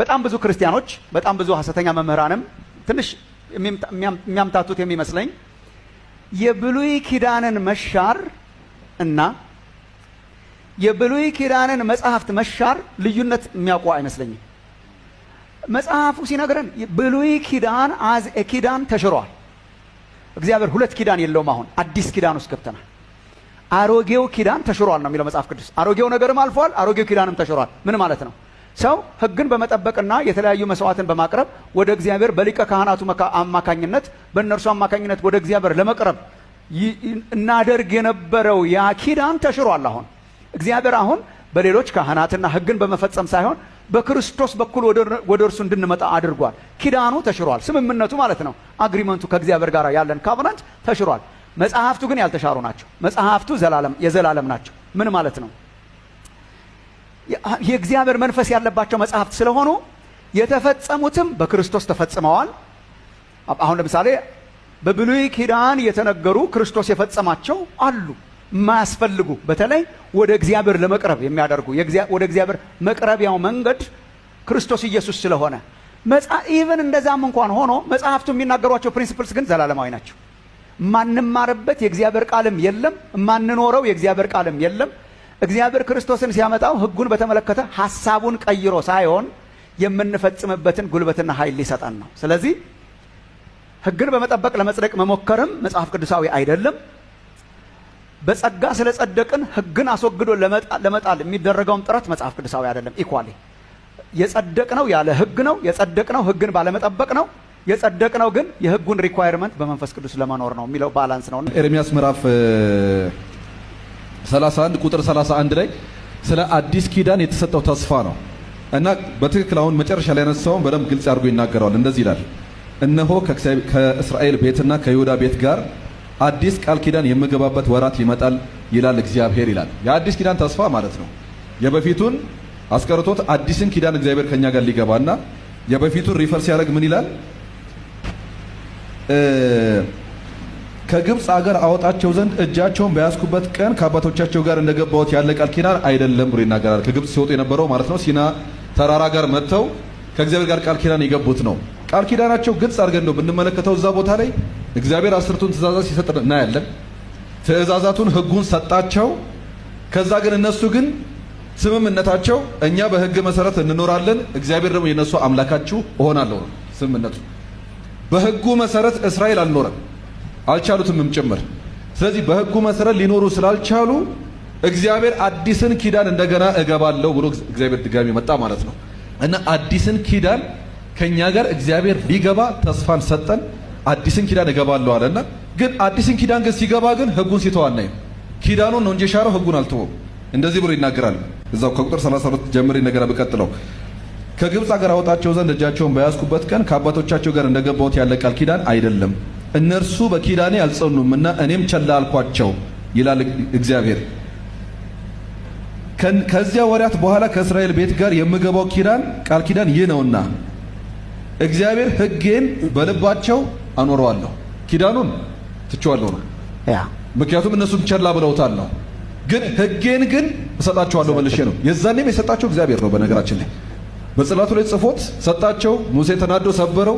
በጣም ብዙ ክርስቲያኖች በጣም ብዙ ሐሰተኛ መምህራንም ትንሽ የሚያምታቱት የሚመስለኝ የብሉይ ኪዳንን መሻር እና የብሉይ ኪዳንን መጽሐፍት መሻር ልዩነት የሚያውቁ አይመስለኝም። መጽሐፉ ሲነግረን ብሉይ ኪዳን አዝ ኪዳን ተሽሯል። እግዚአብሔር ሁለት ኪዳን የለውም። አሁን አዲስ ኪዳን ውስጥ ገብተናል። አሮጌው ኪዳን ተሽሯል ነው የሚለው መጽሐፍ ቅዱስ። አሮጌው ነገርም አልፏል፣ አሮጌው ኪዳንም ተሽሯል። ምን ማለት ነው? ሰው ሕግን በመጠበቅና የተለያዩ መስዋዕትን በማቅረብ ወደ እግዚአብሔር በሊቀ ካህናቱ አማካኝነት በእነርሱ አማካኝነት ወደ እግዚአብሔር ለመቅረብ እናደርግ የነበረው ያ ኪዳን ተሽሯል። አሁን እግዚአብሔር አሁን በሌሎች ካህናትና ሕግን በመፈጸም ሳይሆን በክርስቶስ በኩል ወደ እርሱ እንድንመጣ አድርጓል። ኪዳኑ ተሽሯል። ስምምነቱ ማለት ነው። አግሪመንቱ ከእግዚአብሔር ጋር ያለን ካቨናንት ተሽሯል። መጽሐፍቱ ግን ያልተሻሩ ናቸው። መጽሐፍቱ የዘላለም ናቸው። ምን ማለት ነው? የእግዚአብሔር መንፈስ ያለባቸው መጽሐፍት ስለሆኑ የተፈጸሙትም በክርስቶስ ተፈጽመዋል። አሁን ለምሳሌ በብሉይ ኪዳን የተነገሩ ክርስቶስ የፈጸማቸው አሉ የማያስፈልጉ፣ በተለይ ወደ እግዚአብሔር ለመቅረብ የሚያደርጉ ወደ እግዚአብሔር መቅረቢያው መንገድ ክርስቶስ ኢየሱስ ስለሆነ ኢቨን እንደዛም እንኳን ሆኖ መጽሐፍቱ የሚናገሯቸው ፕሪንሲፕልስ ግን ዘላለማዊ ናቸው። ማንማርበት የእግዚአብሔር ቃልም የለም፣ ማንኖረው የእግዚአብሔር ቃልም የለም። እግዚአብሔር ክርስቶስን ሲያመጣው ሕጉን በተመለከተ ሐሳቡን ቀይሮ ሳይሆን የምንፈጽምበትን ጉልበትና ኃይል ሊሰጠን ነው። ስለዚህ ሕግን በመጠበቅ ለመጽደቅ መሞከርም መጽሐፍ ቅዱሳዊ አይደለም። በጸጋ ስለጸደቅን ሕግን አስወግዶ ለመጣል የሚደረገውም ጥረት መጽሐፍ ቅዱሳዊ አይደለም። ኢኳሊ የጸደቅነው ያለ ሕግ ነው። የጸደቅነው ሕግን ባለመጠበቅ ነው። የጸደቅነው ግን የሕጉን ሪኳየርመንት በመንፈስ ቅዱስ ለመኖር ነው የሚለው ባላንስ ነው። ኤርምያስ ምዕራፍ 31 ቁጥር 31 ላይ ስለ አዲስ ኪዳን የተሰጠው ተስፋ ነው እና በትክክል አሁን መጨረሻ ላይ ያነሳውን በደንብ ግልጽ አድርጎ ይናገራል። እንደዚህ ይላል፣ እነሆ ከእስራኤል ቤትና ከይሁዳ ቤት ጋር አዲስ ቃል ኪዳን የምገባበት ወራት ይመጣል ይላል እግዚአብሔር ይላል። የአዲስ ኪዳን ተስፋ ማለት ነው። የበፊቱን አስቀርቶት አዲስን ኪዳን እግዚአብሔር ከኛ ጋር ሊገባና የበፊቱን ሪፈር ሲያደርግ ምን ይላል? ከግብፅ አገር አወጣቸው ዘንድ እጃቸውን በያዝኩበት ቀን ከአባቶቻቸው ጋር እንደገባሁት ያለ ቃል ኪዳን አይደለም ብሎ ይናገራል። ከግብፅ ሲወጡ የነበረው ማለት ነው ሲና ተራራ ጋር መጥተው ከእግዚአብሔር ጋር ቃል ኪዳን የገቡት ነው። ቃል ኪዳናቸው ግልጽ አድርገን ነው ብንመለከተው እዛ ቦታ ላይ እግዚአብሔር 10ቱን ትእዛዛት ሲሰጥ እናያለን። ትእዛዛቱን ሕጉን ሰጣቸው። ከዛ ግን እነሱ ግን ስምምነታቸው እኛ በሕግ መሰረት እንኖራለን፣ እግዚአብሔር ደግሞ የነሱ አምላካችሁ እሆናለሁ ነው ስምምነቱ። በሕጉ መሰረት እስራኤል አልኖረም፣ አልቻሉትምም ጭምር። ስለዚህ በሕጉ መሰረት ሊኖሩ ስላልቻሉ እግዚአብሔር አዲስን ኪዳን እንደገና እገባለሁ ብሎ እግዚአብሔር ድጋሚ መጣ ማለት ነው። እና አዲስን ኪዳን ከኛ ጋር እግዚአብሔር ሊገባ ተስፋን ሰጠን። አዲስን ኪዳን እገባለሁ አለና ግን አዲስን ኪዳን ግን ሲገባ ግን ሕጉን ሲተው አናይም። ኪዳኑን ነው እንጂ የሻረው ሕጉን አልተወም። እንደዚህ ብሎ ይናገራል እዛው ከቁጥር 32 ጀምሬ ነገር በቀጥለው ከግብፅ አገር አወጣቸው ዘንድ እጃቸውን በያዝኩበት ቀን ከአባቶቻቸው ጋር እንደገባሁት ያለ ቃል ኪዳን አይደለም፣ እነርሱ በኪዳኔ አልጸኑምና እኔም ቸላ አልኳቸው ይላል እግዚአብሔር። ከዚያ ወራት በኋላ ከእስራኤል ቤት ጋር የምገባው ቃል ኪዳን ይህ ነውና እግዚአብሔር ሕጌን በልባቸው አኖረዋለሁ፣ ኪዳኑን ትቼዋለሁ ነው። ምክንያቱም እነሱም ቸላ ብለውታል ነው። ግን ሕጌን ግን እሰጣቸዋለሁ መልሼ ነው። የዛኔም የሰጣቸው እግዚአብሔር ነው። በነገራችን ላይ በጽላቱ ላይ ጽፎት ሰጣቸው። ሙሴ ተናዶ ሰበረው።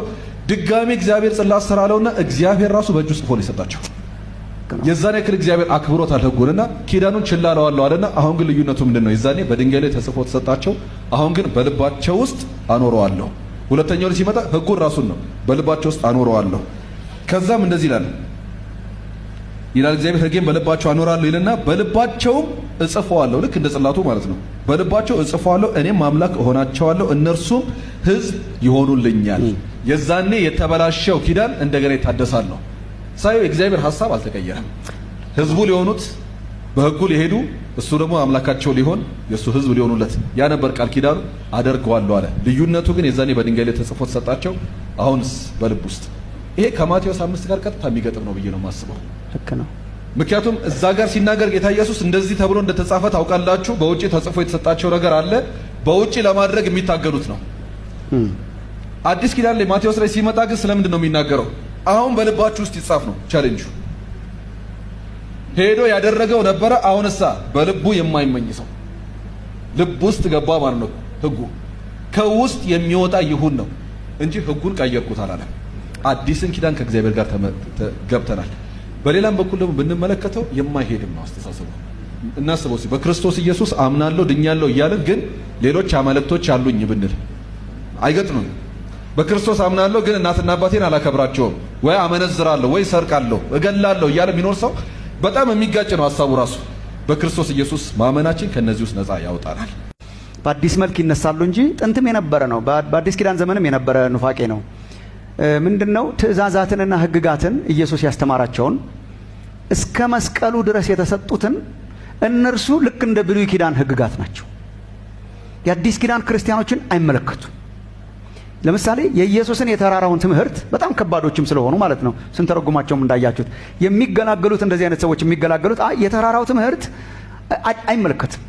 ድጋሚ እግዚአብሔር ጽላት ስራለውና እግዚአብሔር ራሱ በእጁ ጽፎ ነው የሰጣቸው። የዛኔ ያክል እግዚአብሔር አክብሮታል ሕጉንና ኪዳኑን ችላ አለዋለሁ አለና አሁን ግን ልዩነቱ ምንድነው? የዛኔ በድንጋይ ላይ ተጽፎ ተሰጣቸው። አሁን ግን በልባቸው ውስጥ አኖረዋለሁ። ሁለተኛው ላይ ሲመጣ ሕጉን ራሱን ነው በልባቸው ውስጥ አኖረዋለሁ። ከዛም እንደዚህ ይላል እግዚአብሔር ሕጌን በልባቸው አኖራለሁ ይልና በልባቸውም እጽፈዋለሁ። ልክ እንደ ጽላቱ ማለት ነው። በልባቸው እጽፈዋለሁ፣ እኔም አምላክ እሆናቸዋለሁ፣ እነርሱም ሕዝብ ይሆኑልኛል። የዛኔ የተበላሸው ኪዳን እንደገና ይታደሳል ነው። ሳይው የእግዚአብሔር ሐሳብ አልተቀየረም። ሕዝቡ ሊሆኑት በሕጉ ሊሄዱ እሱ ደግሞ አምላካቸው ሊሆን የእሱ ሕዝብ ሊሆኑለት ያ ነበር ቃል ኪዳኑ። አደርገዋለሁ አለ። ልዩነቱ ግን የዛኔ በድንጋይ ላይ ተጽፎ ተሰጣቸው፣ አሁንስ በልብ ውስጥ። ይሄ ከማቴዎስ 5 ጋር ቀጥታ የሚገጥም ነው ብዬ ነው የማስበው። ልክ ነው። ምክንያቱም እዛ ጋር ሲናገር ጌታ ኢየሱስ እንደዚህ ተብሎ እንደተጻፈ ታውቃላችሁ፣ በውጪ ተጽፎ የተሰጣቸው ነገር አለ፣ በውጪ ለማድረግ የሚታገሉት ነው። አዲስ ኪዳን ላይ ማቴዎስ ላይ ሲመጣ ግን ስለምንድን ነው የሚናገረው? አሁን በልባችሁ ውስጥ ይጻፍ ነው ቻሌንጁ። ሄዶ ያደረገው ነበረ፣ አሁንሳ በልቡ የማይመኝ ሰው ልብ ውስጥ ገባ ማለት ነው ሕጉ። ከውስጥ የሚወጣ ይሁን ነው እንጂ ሕጉን ቀየርኩት አላለም። አዲስን ኪዳን ከእግዚአብሔር ጋር ገብተናል። በሌላም በኩል ደግሞ ብንመለከተው የማይሄድም ነው አስተሳሰቡ። እናስበው እስኪ በክርስቶስ ኢየሱስ አምናለሁ ድኛለሁ እያልን ግን ሌሎች አማልክቶች አሉኝ ብንል አይገጥምም። በክርስቶስ አምናለሁ ግን እናትና አባቴን አላከብራቸውም፣ ወይ አመነዝራለሁ፣ ወይ ሰርቃለሁ፣ እገላለሁ እያለ የሚኖር ሰው በጣም የሚጋጭ ነው ሐሳቡ ራሱ። በክርስቶስ ኢየሱስ ማመናችን ከነዚህ ውስጥ ነፃ ያወጣናል። በአዲስ መልክ ይነሳሉ እንጂ ጥንትም የነበረ ነው። በአዲስ ኪዳን ዘመንም የነበረ ኑፋቄ ነው። ምንድነው? ትእዛዛትንና ሕግጋትን ኢየሱስ ያስተማራቸውን እስከ መስቀሉ ድረስ የተሰጡትን እነርሱ ልክ እንደ ብሉይ ኪዳን ሕግጋት ናቸው። የአዲስ ኪዳን ክርስቲያኖችን አይመለከቱም። ለምሳሌ የኢየሱስን የተራራውን ትምህርት በጣም ከባዶችም ስለሆኑ ማለት ነው ስንተረጉማቸውም እንዳያችሁት የሚገላገሉት እንደዚህ አይነት ሰዎች የሚገላገሉት የተራራው ትምህርት አይመለከትም።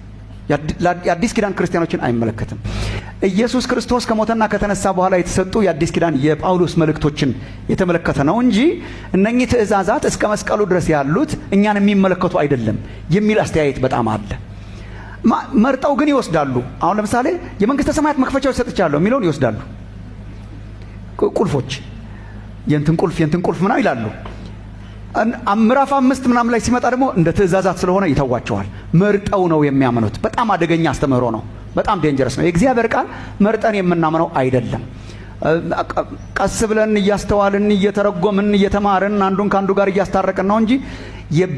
የአዲስ ኪዳን ክርስቲያኖችን አይመለከትም። ኢየሱስ ክርስቶስ ከሞተና ከተነሳ በኋላ የተሰጡ የአዲስ ኪዳን የጳውሎስ መልእክቶችን የተመለከተ ነው እንጂ እነኚህ ትእዛዛት እስከ መስቀሉ ድረስ ያሉት እኛን የሚመለከቱ አይደለም የሚል አስተያየት በጣም አለ። መርጠው ግን ይወስዳሉ። አሁን ለምሳሌ የመንግስተ ሰማያት መክፈቻዎች ሰጥቻለሁ የሚለውን ይወስዳሉ። ቁልፎች የእንትን ቁልፍ ምናምን ይላሉ። ምዕራፍ 5 ምናምን ላይ ሲመጣ ደግሞ እንደ ትእዛዛት ስለሆነ ይተዋቸዋል። መርጠው ነው የሚያምኑት። በጣም አደገኛ አስተምህሮ ነው። በጣም ዴንጀረስ ነው። የእግዚአብሔር ቃል መርጠን የምናምነው አይደለም። ቀስ ብለን እያስተዋልን እየተረጎምን እየተማርን አንዱን ከአንዱ ጋር እያስታረቅን ነው እንጂ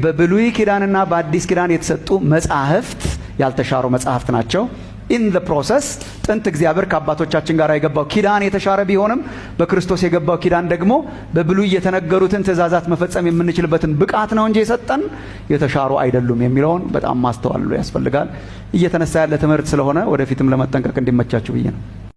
በብሉይ ኪዳንና በአዲስ ኪዳን የተሰጡ መጻሕፍት ያልተሻሩ መጻሕፍት ናቸው። ኢን ዘ ፕሮሰስ ጥንት እግዚአብሔር ከአባቶቻችን ጋር የገባው ኪዳን የተሻረ ቢሆንም በክርስቶስ የገባው ኪዳን ደግሞ በብሉይ የተነገሩትን ትእዛዛት መፈጸም የምንችልበትን ብቃት ነው እንጂ የሰጠን የተሻሩ አይደሉም የሚለውን በጣም ማስተዋል ያስፈልጋል። እየተነሳ ያለ ትምህርት ስለሆነ ወደፊትም ለመጠንቀቅ እንዲመቻችሁ ብዬ ነው።